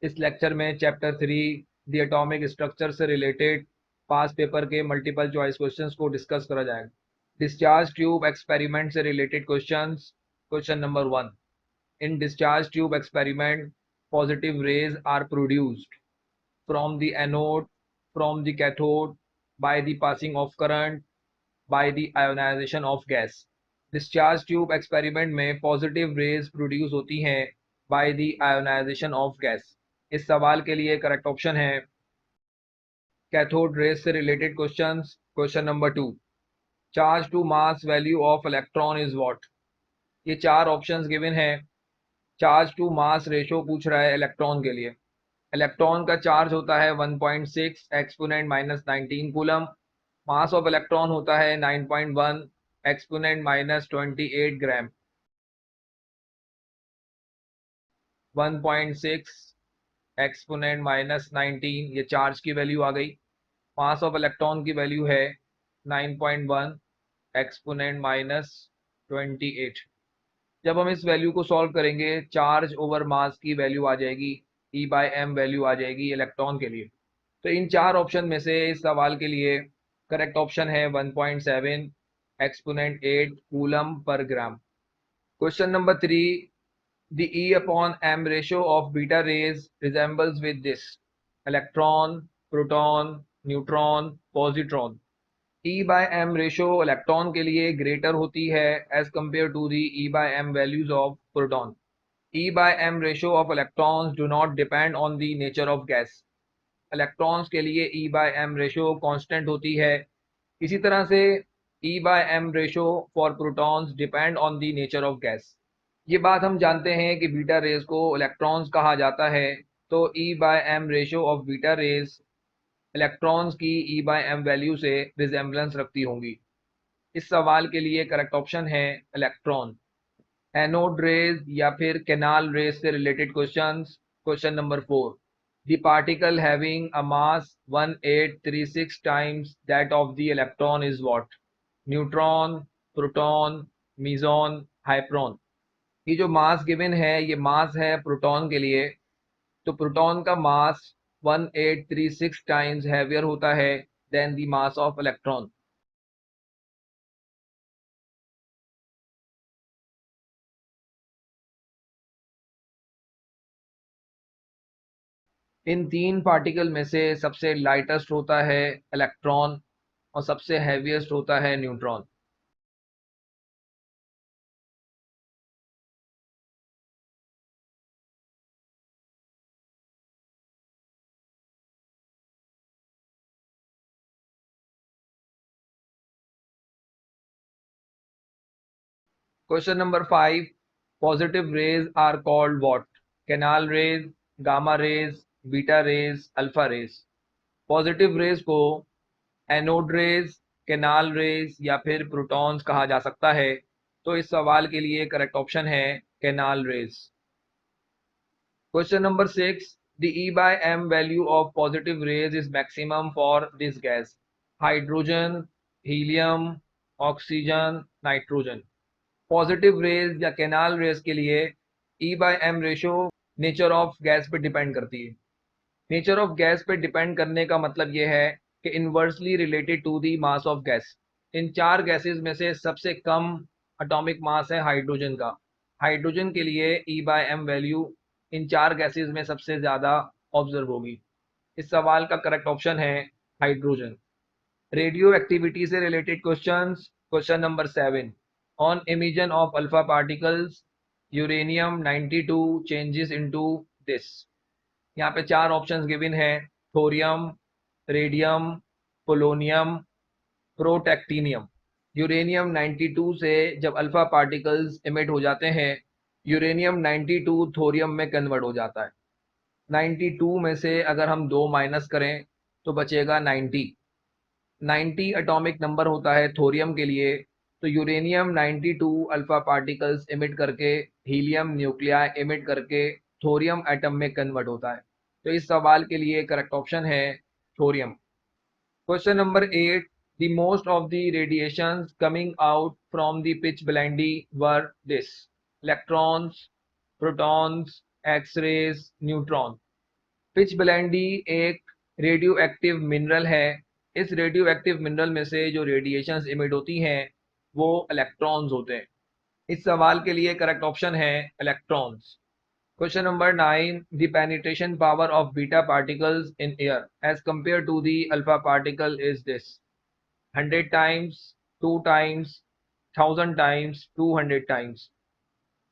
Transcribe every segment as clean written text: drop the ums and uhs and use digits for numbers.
इस लेक्चर में chapter 3 the atomic structure से रिलेटेड पास पेपर के मल्टीपल चॉइस क्वेश्चंस को डिस्कस करा जाएगा। डिस्चार्ज ट्यूब एक्सपेरिमेंट से related questions. Question number 1, in discharge tube experiment positive rays are produced from the anode, from the cathode, by the passing of current, by the ionization of gas. Discharge tube experiment में positive rays produce होती हैं by the ionization of gas. इस सवाल के लिए correct option है cathode rays से related questions. Question number 2, charge to mass value of electron is what. ये चार ऑप्शंस गिवन है। चार्ज टू मास रेशो पूछ रहा है इलेक्ट्रॉन के लिए। इलेक्ट्रॉन का चार्ज होता है 1.6 exponent minus 19 coulomb. Mass of electron होता है 9.1 एक्सपोनेंट माइनस 28 ग्राम। 1.6 एक्सपोनेंट माइनस 19 ये चार्ज की वैल्यू आ गई। मास ऑफ इलेक्ट्रॉन की वैल्यू है 9.1 एक्सपोनेंट माइनस 28। जब हम इस वैल्यू को सॉल्व करेंगे चार्ज ओवर मास की वैल्यू आ जाएगी, ई बाय एम वैल्यू आ जाएगी इलेक्ट्रॉन के लिए। तो इन चार ऑप्शन में से इस सवाल के लिए करेक्ट ऑप्शन है 1.7 exponent 8 coulomb per gram. Question number 3, the E upon m ratio of beta rays resembles with this: electron, proton, neutron, positron। E by m ratio electron के लिए ग्रेटर होती है as compare to the E by m values of proton। E by m ratio of electrons do not depend on the nature of gas। Electrons के लिए E by m ratio constant होती है। इसी तरह से E by m ratio for protons depend on the nature of gas. ये बात हम जानते हैं कि बीटा रेज को इलेक्ट्रॉन्स कहा जाता है, तो E by M ratio of beta rays electrons की E बाय एम वैल्यू से रिजेम्बलेंस रखती होंगी। इस सवाल के लिए करेक्ट ऑप्शन है इलेक्ट्रॉन। एनोड रेज या फिर कैनाल रेज से related questions. Question number 4, the particle having a mass 1836 times that of the electron is what? Neutron, proton, meson, hyperon. ये जो मास गिवन है ये मास है प्रोटॉन के लिए। तो प्रोटॉन का मास 1836 टाइम्स हैवियर होता है then the mass of electron. इन तीन पार्टिकल में से सबसे लाइटेस्ट होता है इलेक्ट्रॉन और सबसे हैवीएस्ट होता है neutron. Question number 5, positive rays are called what? Canal rays, gamma rays, beta rays, alpha rays. Positive rays को एनोड रेज, कैनाल रेज या फिर प्रोटॉन्स कहा जा सकता है। तो इस सवाल के लिए करेक्ट ऑप्शन है canal raise. Question number 6, the E by m value of positive rays is maximum for this gas: hydrogen, helium, oxygen, nitrogen. Positive rays या कैनाल रेज के लिए E by m ratio nature of gas पे depend करती है। Nature of gas पे depend करने का मतलब यह है कि inversely related to the mass of gas. इन चार गैसेस में से सबसे कम एटॉमिक मास है हाइड्रोजन का। हाइड्रोजन के लिए ई बाय एम वैल्यू इन चार गैसेस में सबसे ज़्यादा ऑब्जर्व होगी। इस सवाल का करेक्ट ऑप्शन है हाइड्रोजन। रेडियो एक्टिविटी से related questions. Question number 7, on emission of alpha particles uranium 92 changes into this. यहाँ पे चार ऑप्शंस गिवन है: thorium, radium, polonium, protactinium. Uranium 92 से जब अल्फा पार्टिकल्स इमिट हो जाते हैं यूरेनियम 92 थोरियम में कन्वर्ट हो जाता है। 92 में से अगर हम दो माइनस करें तो बचेगा 90। 90 एटॉमिक नंबर होता है थोरियम के लिए। तो यूरेनियम 92 अल्फा पार्टिकल्स इमिट करके हीलियम न्यूक्लियाई इमिट करके थोरियम एटम में कन्वर्ट होता है। तो इस सवाल के लिए करेक्ट ऑप्शन है thorium. Question number 8, the most of the radiations coming out from the pitchblende were this: electrons, protons, X rays, neutron. Pitchblende एक रेडियो एक्टिव मिनरल है। इस रेडियो एक्टिव मिनरल में से जो radiations emit होती हैं वो electrons होते हैं। इस सवाल के लिए करेक्ट ऑप्शन है electrons. Question number 9, the penetration power of beta particles in air as compare to the alpha particle is this. 100 times, 2 times, 1000 times, 200 times.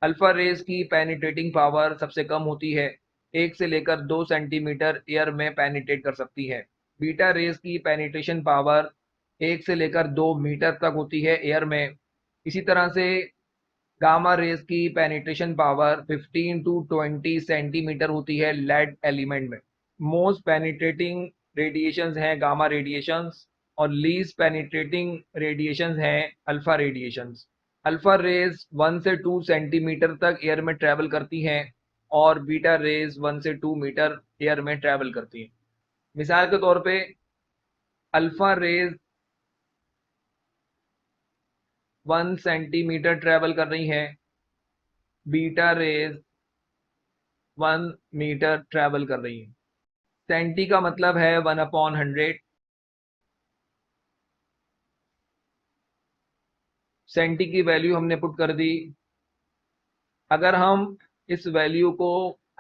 Alpha rays की पेनिट्रेटिंग पावर सबसे कम होती है, 1 से लेकर 2 सेंटीमीटर एयर में penetrate कर सकती है। बीटा रेज की पेनिट्रेशन पावर 1 से लेकर 2 मीटर तक होती है एयर में। इसी तरह से गामा रेज की पेनिट्रेशन पावर 15 टू 20 सेंटीमीटर होती है लेड एलिमेंट में। मोस्ट पेनिट्रेटिंग रेडिएशंस हैं गामा रेडिएशंस और लीस्ट पेनिट्रेटिंग रेडिएशंस हैं अल्फा रेडिएशंस। अल्फा रेज 1 से 2 सेंटीमीटर तक एयर में ट्रैवल करती हैं और बीटा रेज 1 से 2 मीटर एयर में ट्रैवल करती हैं। मिसाल के तौर पे अल्फा रेज 1 सेंटीमीटर ट्रैवल कर रही हैं, बीटा रेज 1 मीटर ट्रैवल कर रही है। सेंटी का मतलब है 1/100। सेंटी की वैल्यू हमने पुट कर दी। अगर हम इस वैल्यू को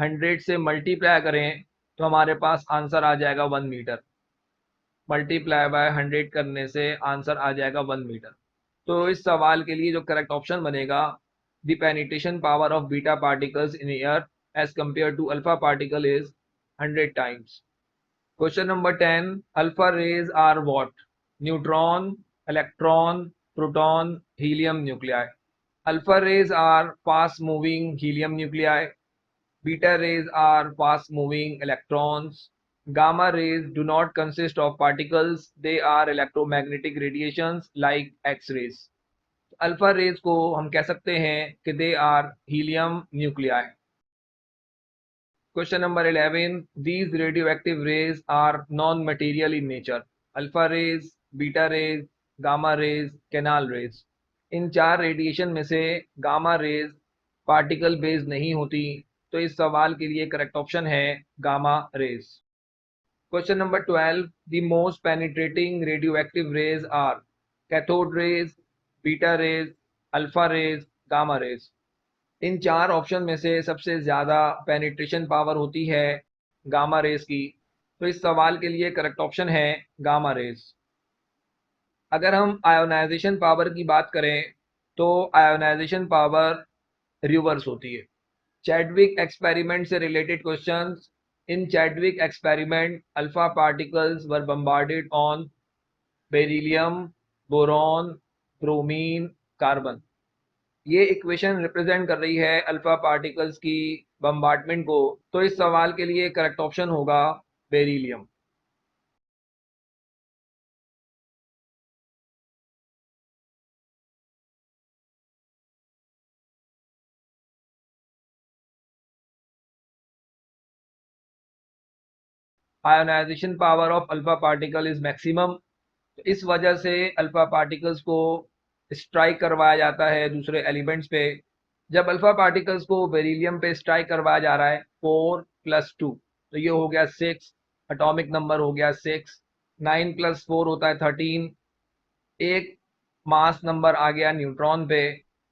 100 से मल्टीप्लाई करें तो हमारे पास आंसर आ जाएगा 1 मीटर। मल्टीप्लाई बाय 100 करने से आंसर आ जाएगा 1 मीटर। तो इस सवाल के लिए जो करेक्ट ऑप्शन बनेगा, the penetration power of beta particles in air as compare to alpha particle is 100 times. Question number 10. Alpha rays are what? Neutron, electron, proton, helium nuclei. Alpha rays are fast moving helium nuclei. Beta rays are fast moving electrons. Gamma rays do not consist of particles. They are electromagnetic radiations like X-rays. Alpha rays को हम कह सकते हैं कि they are helium nuclei. Question number 11. These radioactive rays are non-material in nature. Alpha rays, beta rays, gamma rays, canal rays. इन चार radiation में से gamma rays particle based नहीं होती, तो इस सवाल के लिए करेक्ट ऑप्शन है gamma rays. Question number 12. The most penetrating radioactive rays are cathode rays, beta rays, alpha rays, gamma rays. इन चार ऑप्शन में से सबसे ज़्यादा पेनिट्रेशन पावर होती है गामा रेज की, तो इस सवाल के लिए करेक्ट ऑप्शन है गामा रेज। अगर हम आयोनाइजेशन पावर की बात करें तो आयोनाइजेशन पावर रिवर्स होती है। चैडविक एक्सपेरिमेंट से related questions. In Chadwick experiment alpha particles were bombarded on beryllium, boron, bromine, carbon. ये इक्वेशन रिप्रेजेंट कर रही है अल्फा पार्टिकल्स की बम्बार्डमेंट को, तो इस सवाल के लिए करेक्ट ऑप्शन होगा beryllium. Ionization power of alpha particle is maximum, तो इस वजह से अल्फा पार्टिकल्स को स्ट्राइक करवाया जाता है दूसरे एलिमेंट्स पे। जब अल्फा पार्टिकल्स को बेरिलियम पे स्ट्राइक करवाया जा रहा है 4 + 2, तो ये हो गया 6, एटॉमिक नंबर हो गया 6। 9 + 4 होता है 13। एक मास नंबर आ गया न्यूट्रॉन पे,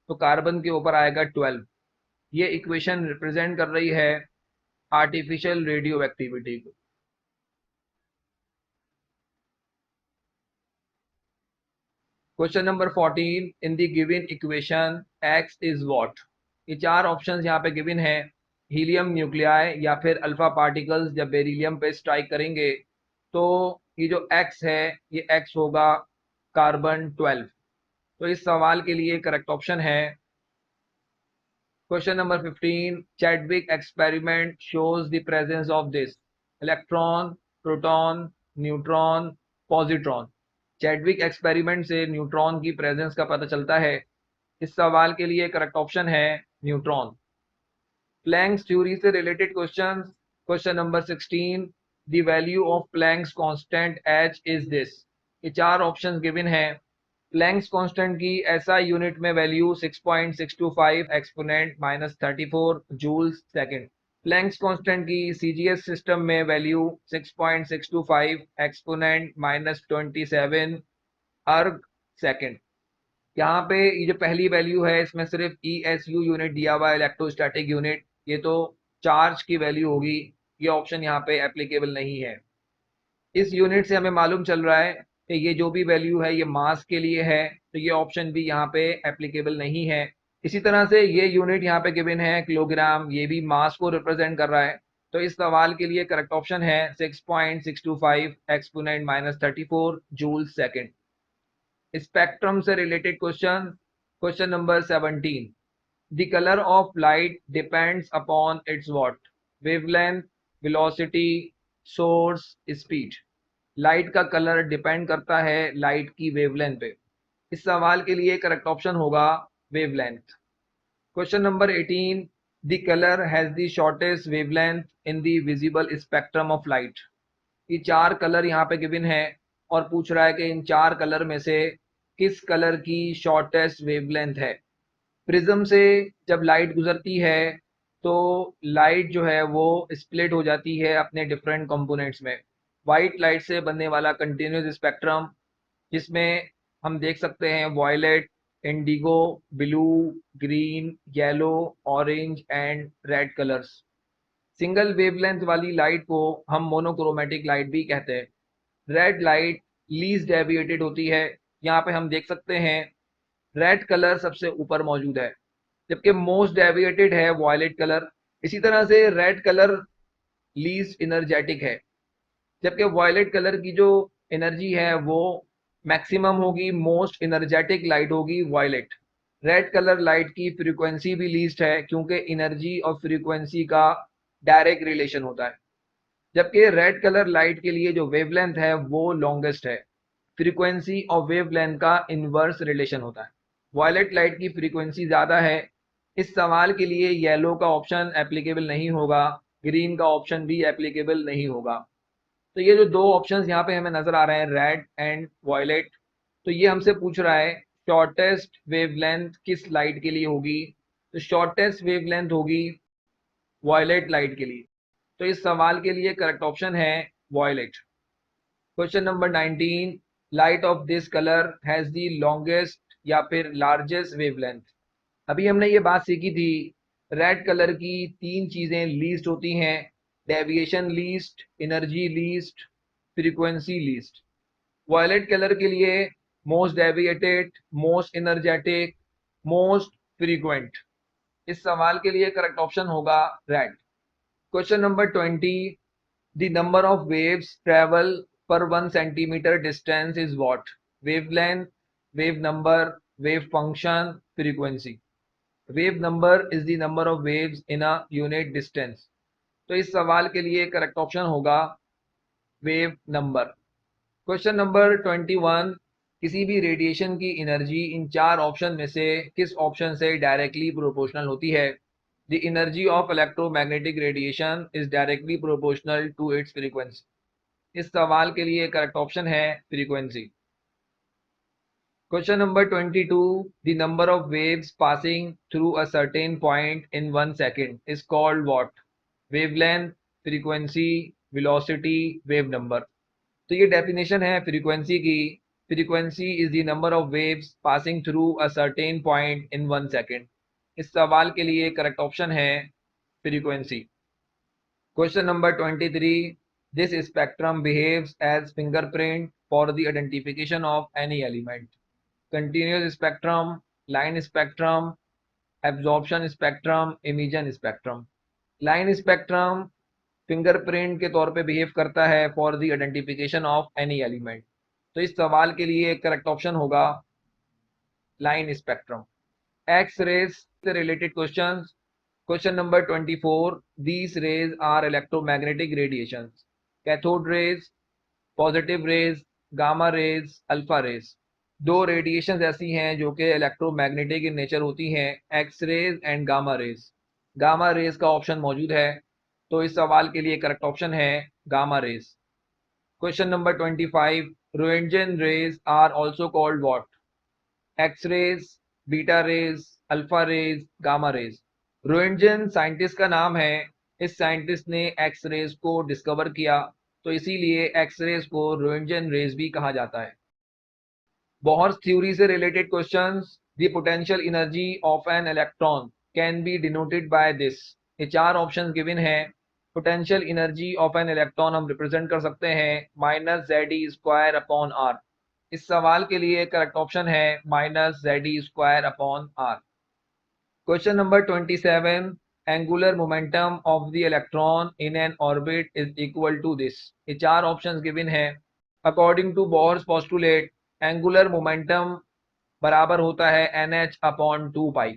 तो कार्बन के ऊपर आएगा 12। ये इक्वेशन रिप्रेजेंट कर रही है आर्टिफिशियल रेडियो एक्टिविटी को। Question number 14. In the given equation x is what. ये चार ऑप्शंस यहाँ पे गिवन है, हीलियम न्यूक्लियाई या फिर अल्फा पार्टिकल्स जब बेरिलियम पे स्ट्राइक करेंगे, तो ये जो एक्स है ये एक्स होगा कार्बन 12। तो इस सवाल के लिए करेक्ट ऑप्शन है question number 15. Chadwick experiment shows the presence of this electron, proton, neutron, positron. Chadwick experiment से न्यूट्रॉन की प्रेजेंस का पता चलता है। इस सवाल के लिए करेक्ट ऑप्शन है न्यूट्रॉन। प्लैंक्स थ्योरी से related question. Question number 16. The value of Planck's constant H is this. ये चार ऑप्शन गिवन है। प्लैंक्स कांस्टेंट की एसआई यूनिट में value 6.625 exponent -34 joules second. Planck's constant की सीजीएस सिस्टम में value 6.625 exponent -27 erg second. यहाँ पे ये जो पहली वैल्यू है इसमें सिर्फ ESU यूनिट दिया हुआ है, इलेक्ट्रोस्टैटिक यूनिट, ये तो चार्ज की वैल्यू होगी, ये ऑप्शन यहाँ पे एप्लीकेबल नहीं है। इस यूनिट से हमें मालूम चल रहा है कि ये जो भी वैल्यू है ये मास के लिए है, तो ये ऑप्शन भी यहाँ पे एप्लीकेबल नहीं है। इसी तरह से ये यूनिट यहाँ पे गिवन है किलोग्राम, ये भी मास को रिप्रेजेंट कर रहा है। तो इस सवाल के लिए करेक्ट ऑप्शन है 6.625 एक्सपोनेंट -34 जूल सेकेंड। स्पेक्ट्रम से related question, question number 17। The colour of light depends upon its what? Wavelength, velocity, source, speed. Light का कलर डिपेंड करता है लाइट की वेवलेंथ पे। इस सवाल के लिए करेक्ट ऑप्शन होगा wavelength. Question number 18। The colour has the shortest wavelength in the visible spectrum of light. ये चार कलर यहाँ पे गिवन है और पूछ रहा है कि इन चार कलर में से किस कलर की शॉर्टेस्ट वेवलेंथ है। प्रिज्म से जब लाइट गुजरती है तो लाइट जो है वो स्प्लिट हो जाती है अपने डिफरेंट कंपोनेंट्स में। वाइट लाइट से बनने वाला कंटिन्यूस स्पेक्ट्रम, जिसमें हम देख सकते हैं violet, indigo, blue, green, yellow, orange and red colours. Single wavelength वाली लाइट को हम मोनोक्रोमेटिक लाइट भी कहते हैं। रेड लाइट लीस्ट डेविएटेड होती है, यहाँ पे हम देख सकते हैं रेड कलर सबसे ऊपर मौजूद है, जबकि मोस्ट डेविएटेड है वॉयलेट कलर। इसी तरह से रेड कलर लीस्ट एनर्जेटिक है, जबकि वॉयलेट कलर की जो एनर्जी है वो मैक्सिमम होगी, मोस्ट एनर्जेटिक लाइट होगी वॉयलेट। रेड कलर लाइट की फ्रीक्वेंसी भी लीस्ट है क्योंकि एनर्जी और फ्रीक्वेंसी का डायरेक्ट रिलेशन होता है, जबकि रेड कलर लाइट के लिए जो वेवलेंथ है वो लॉन्गेस्ट है। फ्रीक्वेंसी और वेवलेंथ का इन्वर्स रिलेशन होता है। वॉयलेट लाइट की फ्रीक्वेंसी ज़्यादा है। इस सवाल के लिए येलो का ऑप्शन एप्लीकेबल नहीं होगा, ग्रीन का ऑप्शन भी एप्लीकेबल नहीं होगा। तो ये जो दो ऑप्शंस यहाँ पे हमें नजर आ रहे हैं, रेड एंड वॉयलेट, तो ये हमसे पूछ रहा है शॉर्टेस्ट वेवलेंथ किस लाइट के लिए होगी। तो शॉर्टेस्ट वेवलेंथ होगी वॉयलेट लाइट के लिए। तो इस सवाल के लिए करेक्ट ऑप्शन है violet. Question number 19। Light of this colour has the longest या फिर लार्जेस्ट वेवलेंथ। अभी हमने ये बात सीखी थी, रेड कलर की तीन चीजें लीस्ट होती हैं, deviation least, energy least, frequency least. Violet colour के लिए most deviated, most energetic, most frequent. इस सवाल के लिए करेक्ट ऑप्शन होगा red. Question number 20। The number of waves travel per 1 centimeter distance is what? Wavelength, wave number, wave function, frequency. Wave number is the number of waves in a unit distance. तो इस सवाल के लिए correct option होगा wave number. Question number 21। किसी भी radiation की energy in चार ऑप्शन में से किस ऑप्शन से डायरेक्टली प्रोपोर्शनल होती है? The energy of electromagnetic radiation is directly proportional to its frequency. इस सवाल के लिए करेक्ट ऑप्शन है frequency. Question number 22। The number of waves passing through a certain point in 1 second is called what? Wavelength, frequency, velocity, wave number. तो ये definition है frequency की। Frequency is the number of waves passing through a certain point in 1 second. इस सवाल के लिए correct option है frequency. Question number 23. This spectrum behaves as fingerprint for the identification of any element. Continuous spectrum, line spectrum, absorption spectrum, emission spectrum. Line spectrum fingerprint के तौर पे behave करता है for the identification of any element. तो इस सवाल के लिए करेक्ट ऑप्शन होगा लाइन स्पेक्ट्रम। एक्स रेज से related questions. Question number 24. These rays are electromagnetic radiations. Cathode rays, positive rays, gamma rays, alpha rays. दो रेडिएशंस ऐसी हैं जो कि इलेक्ट्रोमैग्नेटिक इन नेचर होती हैं, X rays and gamma rays. Gamma rays का option मौजूद है, तो इस सवाल के लिए करेक्ट ऑप्शन है gamma rays. Question number 25। Roentgen rays are also called what? X rays, beta rays, alpha rays, gamma rays. Roentgen scientist का नाम है, इस साइंटिस्ट ने एक्स रेज को डिस्कवर किया, तो इसीलिए एक्स रेज को रोएंटगन रेज भी कहा जाता है। बोहर्स थ्योरी से related questions, the potential energy of an electron can be denoted by this. ये चार ऑप्शन गिवन है। Potential energy of an electron हम रिप्रेजेंट कर सकते हैं minus Z E square upon R. इस सवाल के लिए करेक्ट ऑप्शन है minus Z E square upon R. Question number 27, angular momentum of the electron in an orbit is equal to this. ये चार ऑप्शंस गिवन है। According to Bohr's postulate, angular momentum बराबर होता है NH अपॉन 2 पाई।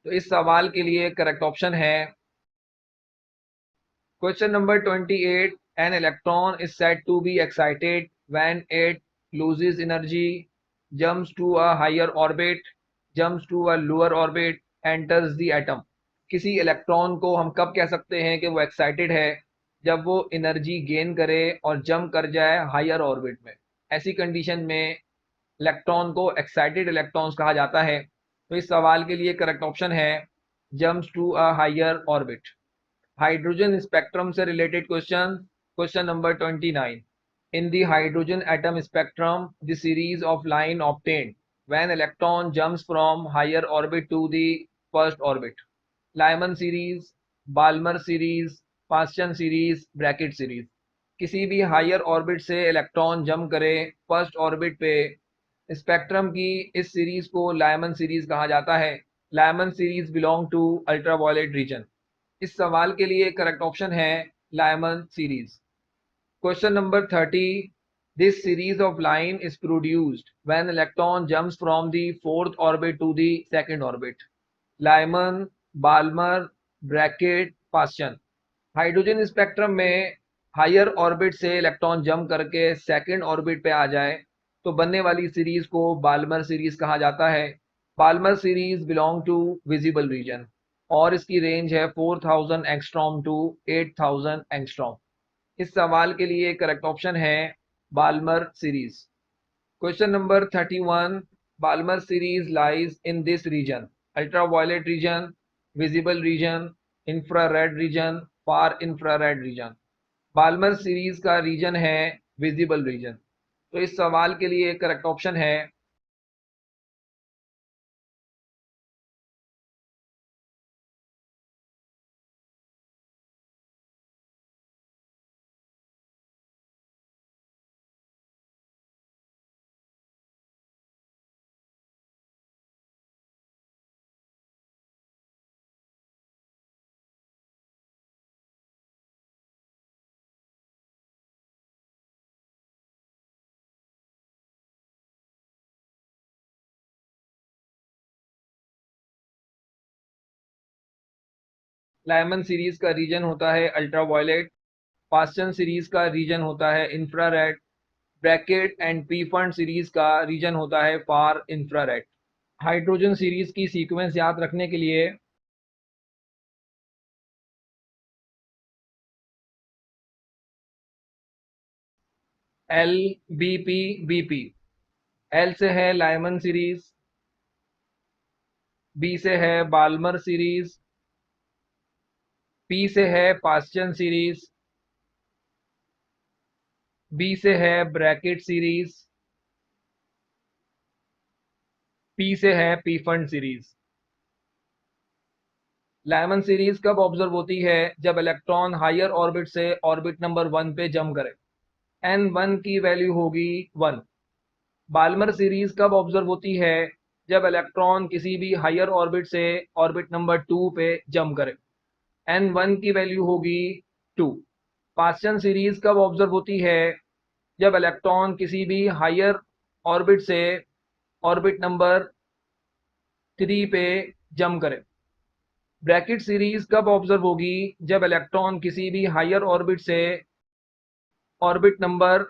तो इस सवाल के लिए करेक्ट ऑप्शन है question number 28, an electron is said to be excited when it loses energy, jumps to a higher orbit, jumps to a lower orbit, enters the atom. किसी इलेक्ट्रॉन को हम कब कह सकते हैं कि वो एक्साइटेड है? जब वो एनर्जी गेन करे और जंप कर जाए हायर ऑर्बिट में। ऐसी कंडीशन में इलेक्ट्रॉन को एक्साइटेड इलेक्ट्रॉन्स कहा जाता है। तो इस सवाल के लिए करेक्ट ऑप्शन है jumps to a higher orbit. Hydrogen spectrum से related question, question number 29, in the hydrogen atom spectrum the series of line obtained when electron jumps from higher orbit to the first orbit. Lyman series, Balmer series, Paschen series, Brackett series. किसी भी higher orbit से electron jump करे first orbit पे, spectrum की इस series को Lyman series कहा जाता है। Lyman series belong to ultraviolet region. इस सवाल के लिए करेक्ट ऑप्शन है Lyman series. Question number 30, this series of line is produced when electron jumps from the fourth orbit to the second orbit. Lyman, Balmer, Brackett, Paschen. Hydrogen spectrum में higher orbit से electron jump करके second orbit पे आ जाए तो बनने वाली series को बाल्मर सीरीज कहा जाता है। Balmer series belong to visible region और इसकी रेंज है 4000 एंगस्ट्रॉम टू 8000 एंगस्ट्रॉम। इस सवाल के लिए करेक्ट ऑप्शन है Balmer series. Question number 31, Balmer series lies in this region, ultraviolet region, visible region, infrared region, far infrared region. Balmer series का region है विजिबल रीजन। तो इस सवाल के लिए करेक्ट ऑप्शन है लाइमन सीरीज का रीजन होता है अल्ट्रावायलेट, पास्चन सीरीज का रीजन होता है infrared, Brackett and Pfund series का रीजन होता है फार इंफ्रारेड। हाइड्रोजन सीरीज की सीक्वेंस याद रखने के लिए L, B P, B P. L से है लाइमन सीरीज, बी से है बाल्मर सीरीज, पी से है पास्चन सीरीज, बी से है ब्रैकेट सीरीज, पी से है पीफंड सीरीज। लाइमन सीरीज कब ऑब्जर्व होती है? जब इलेक्ट्रॉन हायर ऑर्बिट से ऑर्बिट नंबर 1 पे जंप करे, n1 की वैल्यू होगी 1। बाल्मर सीरीज कब ऑब्जर्व होती है? जब इलेक्ट्रॉन किसी भी हायर ऑर्बिट से ऑर्बिट नंबर 2 पे जंप करे, n1 की वैल्यू होगी 2। पास्चन सीरीज कब ऑब्जर्व होती है? जब इलेक्ट्रॉन किसी भी हायर ऑर्बिट से ऑर्बिट नंबर 3 पे जंप करे। ब्रैकेट सीरीज कब ऑब्जर्व होगी? जब इलेक्ट्रॉन किसी भी हायर ऑर्बिट से ऑर्बिट नंबर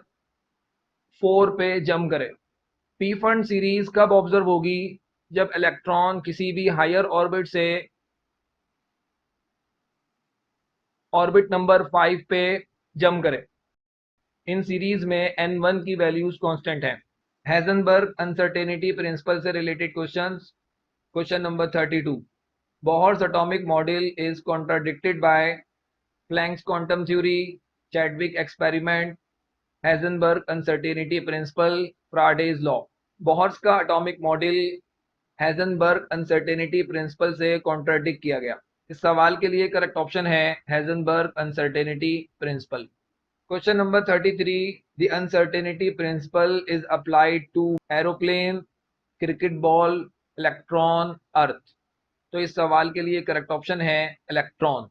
4 पे जंप करे। पी फंड सीरीज कब ऑब्जर्व होगी? जब इलेक्ट्रॉन किसी भी हायर ऑर्बिट से ऑर्बिट नंबर 5 पे जंप करे। इन सीरीज में n1 की वैल्यूज कांस्टेंट है। हेजनबर्ग अनसर्टेनिटी प्रिंसिपल से related questions, question number 32, Bohr's atomic model is contradicted by Planck's quantum theory, Chadwick experiment, Heisenberg uncertainty principle, Faraday's law. Bohr's का atomic model Heisenberg uncertainty principle से contradict किया गया। इस सवाल के लिए करेक्ट ऑप्शन है Heisenberg uncertainty principle. Question number 33, the uncertainty principle is applied to aeroplane, cricket ball, electron, earth. तो इस सवाल के लिए करेक्ट ऑप्शन है इलेक्ट्रॉन।